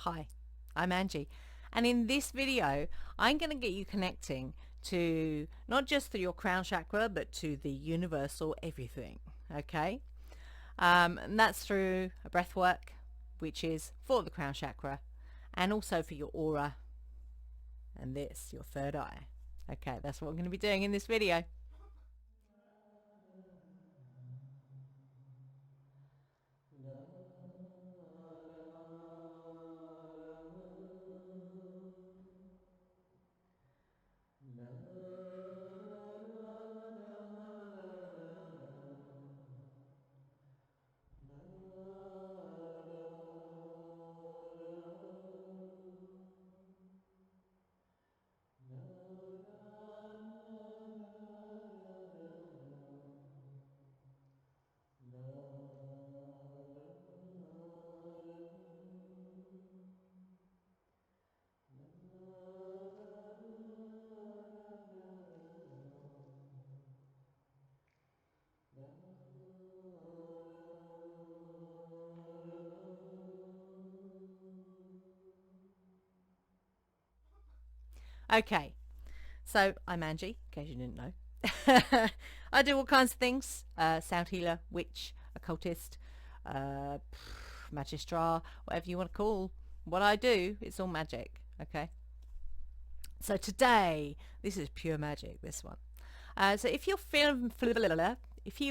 Hi, I'm Angie, and in this video I'm going to get you connecting to not just to your crown chakra but to the universal everything, okay? And that's through a breath work which is for the crown chakra and also for your aura and this, your third eye. Okay, that's what I'm going to be doing in this video. Okay, so I'm Angie, in case you didn't know. I do all kinds of things, sound healer, witch, occultist, magistra, whatever you want to call what I do. It's all magic, okay? So today, this is pure magic, this one. So if you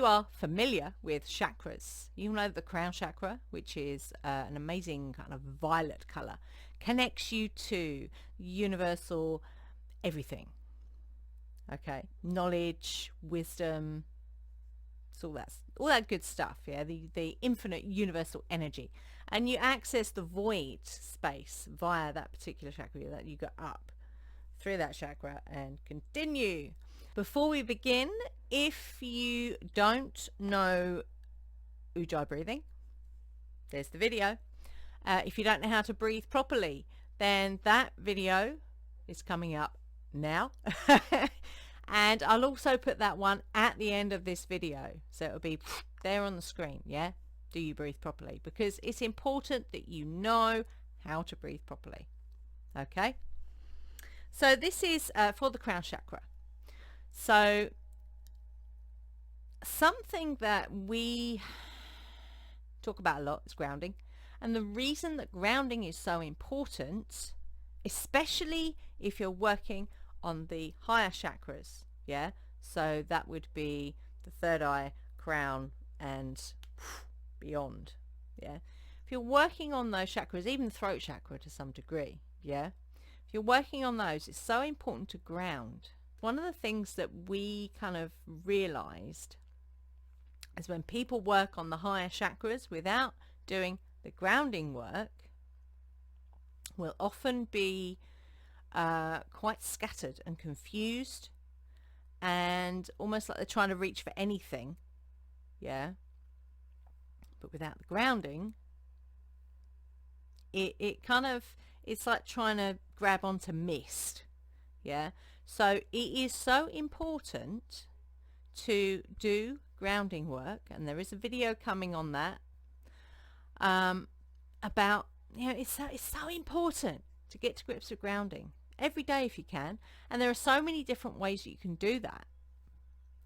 are familiar with chakras, you know the crown chakra, which is an amazing kind of violet color, connects you to universal everything. Okay, knowledge, wisdom, it's all that good stuff. Yeah, the infinite universal energy, and you access the void space via that particular chakra that you go up through that chakra and continue. Before we begin, if you don't know Ujjayi breathing, there's the video. If you don't know how to breathe properly, then that video is coming up now. And I'll also put that one at the end of this video, so it'll be there on the screen. Yeah, do you breathe properly? Because it's important that you know how to breathe properly. Okay, so this is for the crown chakra. So something that we talk about a lot is grounding, and the reason that grounding is so important, especially if you're working on the higher chakras, yeah, so that would be the third eye, crown, and beyond. Yeah, if you're working on those chakras, even the throat chakra to some degree, yeah, if you're working on those, it's so important to ground. One of the things that we kind of realized is when people work on the higher chakras without doing the grounding work, will often be quite scattered and confused and almost like they're trying to reach for anything, yeah, but without the grounding, it kind of, it's like trying to grab onto mist. Yeah, so it is so important to do grounding work, and there is a video coming on that about, you know, it's so important to get to grips with grounding every day if you can. And there are so many different ways that you can do that.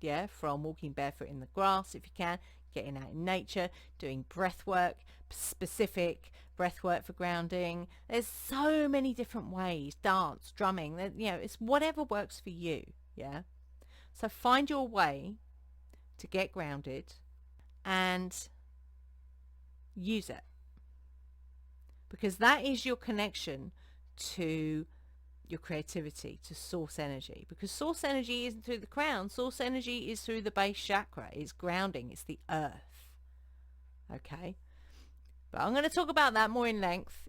Yeah, from walking barefoot in the grass if you can, getting out in nature, doing breath work, specific breath work for grounding. There's so many different ways, dance, drumming, you know, it's whatever works for you. Yeah, so find your way to get grounded and use it, because that is your connection to your creativity, to source energy, because source energy isn't through the crown. Source energy is through the base chakra. It's grounding, it's the earth. Okay, but I'm going to talk about that more in length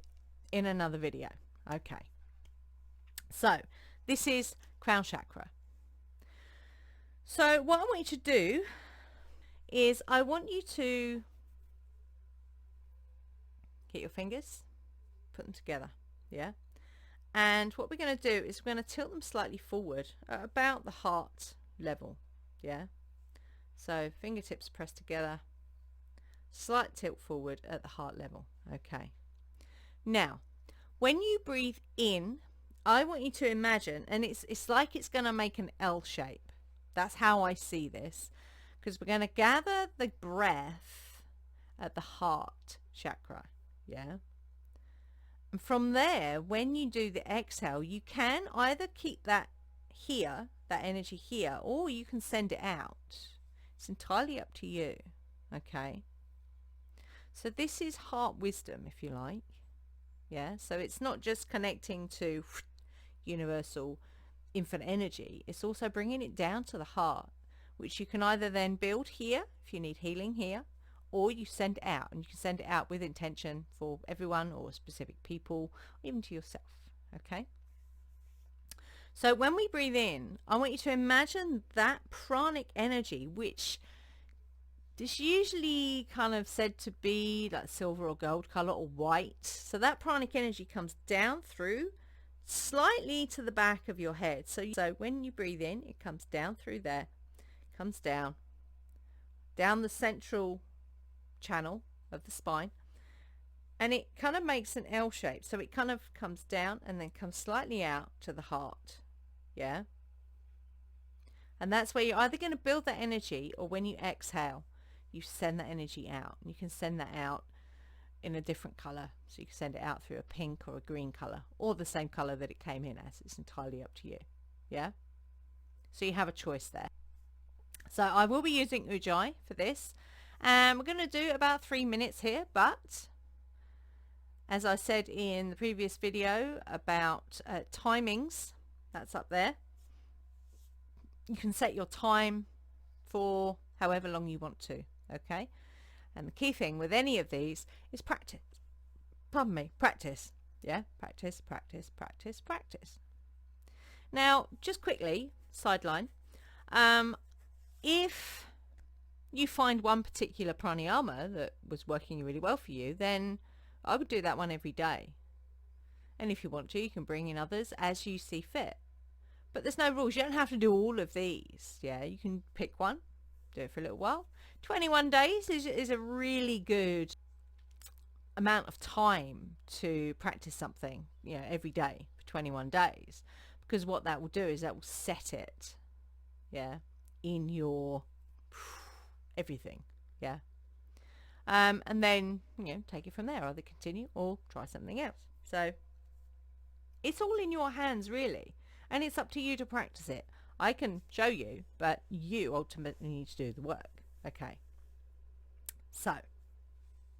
in another video. Okay, so this is crown chakra. So what I want you to do is I want you to get your fingers, put them together, yeah, and what we're going to do is we're going to tilt them slightly forward at about the heart level. Yeah, so fingertips pressed together, slight tilt forward at the heart level. Okay, now When you breathe in, I want you to imagine, and it's like it's going to make an L shape. That's how I see this, because we're going to gather the breath at the heart chakra, yeah? And from there, when you do the exhale, you can either keep that here, that energy here, or you can send it out. It's entirely up to you, okay? So this is heart wisdom, if you like. Yeah, so it's not just connecting to universal infinite energy. It's also bringing it down to the heart, which you can either then build here if you need healing here, or you send it out, and you can send it out with intention for everyone or specific people, even to yourself. Okay. So when we breathe in, I want you to imagine that pranic energy, which is usually kind of said to be like silver or gold color or white. So that pranic energy comes down through slightly to the back of your head. So when you breathe in, it comes down through there, comes down the central channel of the spine, and it kind of makes an L shape. So it kind of comes down and then comes slightly out to the heart. Yeah. And that's where you're either going to build that energy, or when you exhale, you send that energy out. And you can send that out in a different color. So you can send it out through a pink or a green color, or the same color that it came in as. It's entirely up to you. Yeah. So you have a choice there. So I will be using Ujjayi for this. And we're going to do about 3 minutes here. But as I said in the previous video about timings, that's up there. You can set your time for however long you want to. Okay. And the key thing with any of these is practice. Pardon me, practice. Yeah, practice, practice, practice, practice. Now, just quickly, sideline. If you find one particular pranayama that was working really well for you, then I would do that one every day. And if you want to, you can bring in others as you see fit. But there's no rules. You don't have to do all of these. Yeah, you can pick one, do it for a little while. 21 days is a really good amount of time to practice something, you know, every day for 21 days. Because what that will do is that will set it, yeah, in your everything, yeah. And then, you know, take it from there. Either continue or try something else. So it's all in your hands, really. And it's up to you to practice it. I can show you, but you ultimately need to do the work. Okay. So,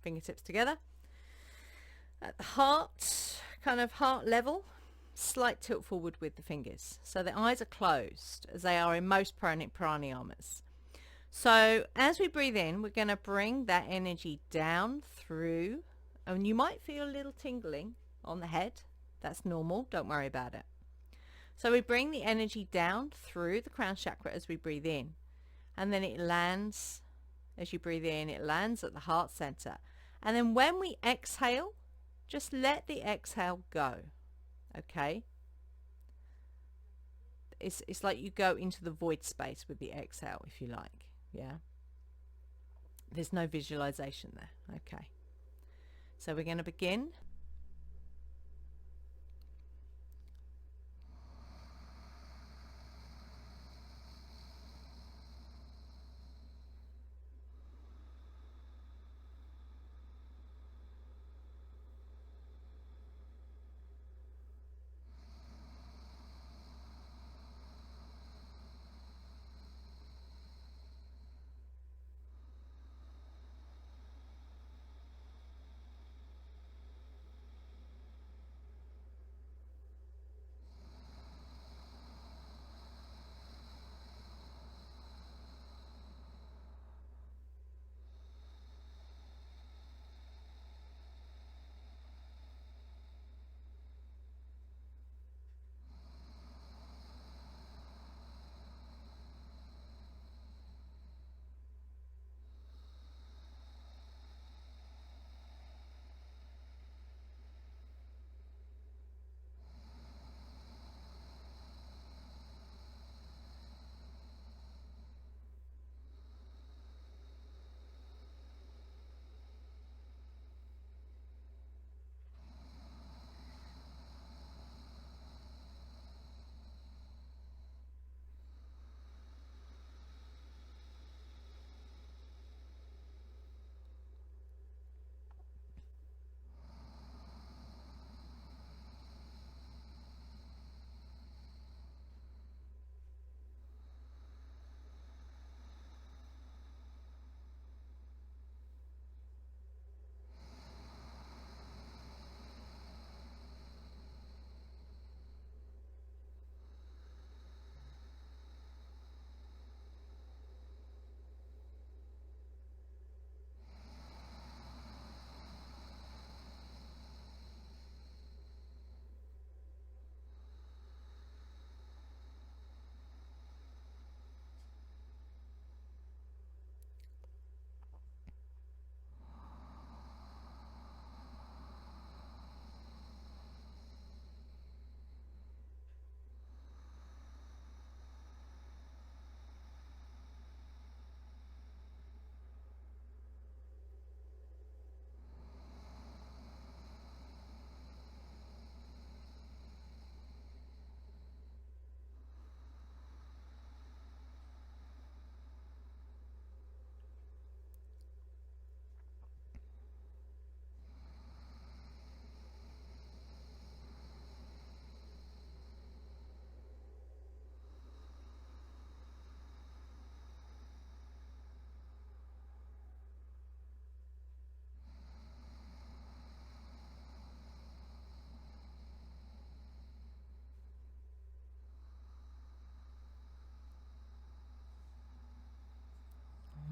fingertips together. At the heart, kind of heart level, slight tilt forward with the fingers. So the eyes are closed, as they are in most pranayamas. So as we breathe in, we're going to bring that energy down through, and you might feel a little tingling on the head. That's normal. Don't worry about it. So we bring the energy down through the crown chakra as we breathe in, and then it lands, as you breathe in, it lands at the heart center. And then when we exhale, just let the exhale go. Okay? It's like you go into the void space with the exhale, if you like. Yeah? There's no visualization there. Okay. So we're going to begin.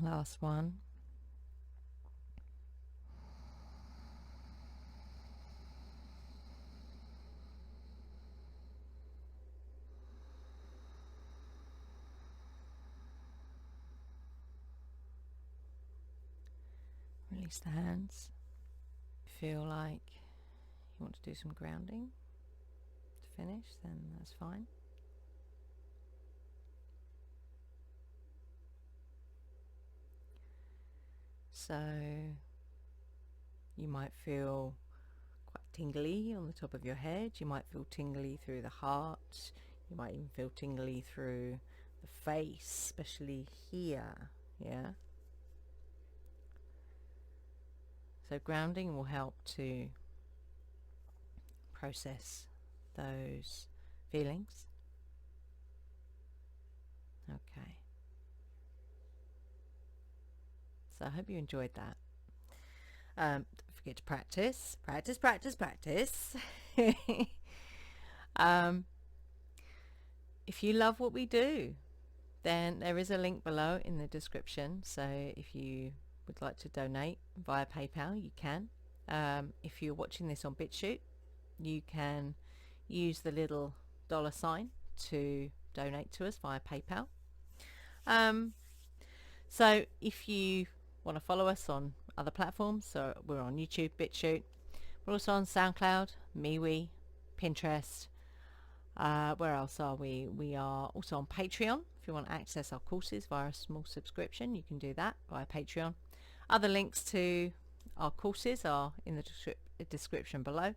Last one. Release the hands. Feel like you want to do some grounding to finish, then that's fine. So you might feel quite tingly on the top of your head. You might feel tingly through the heart. You might even feel tingly through the face, especially here. Yeah. So grounding will help to process those feelings. Okay. So I hope you enjoyed that. Don't forget to practice. If you love what we do, then there is a link below in the description. So if you would like to donate via PayPal, you can. If you're watching this on BitChute, you can use the little $sign to donate to us via PayPal. So if you want to follow us on other platforms, so we're on YouTube, BitChute, we're also on Soundcloud, MeWe, Pinterest. Where else are we? We are also on Patreon. If you want to access our courses via a small subscription, you can do that via Patreon. Other links to our courses are in the description below.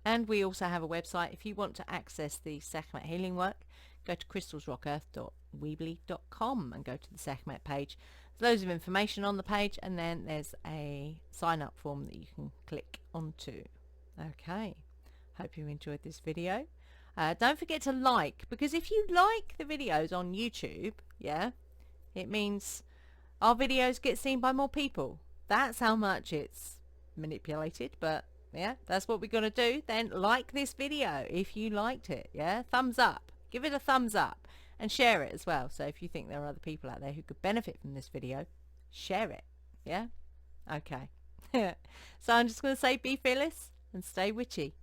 And we also have a website. If you want to access the Sekhmet healing work, go to crystalsrockearth.weebly.com and go to the Sekhmet page. There's loads of information on the page, and then there's a sign up form that you can click onto. Okay, hope you enjoyed this video. Don't forget to like, because if you like the videos on YouTube, yeah, it means our videos get seen by more people. That's how much it's manipulated, but yeah, that's what we're going to do. Then like this video if you liked it, yeah, thumbs up, give it a thumbs up, and share it as well. So if you think there are other people out there who could benefit from this video, share it, yeah. Okay. So I'm just going to say be fearless and stay witchy.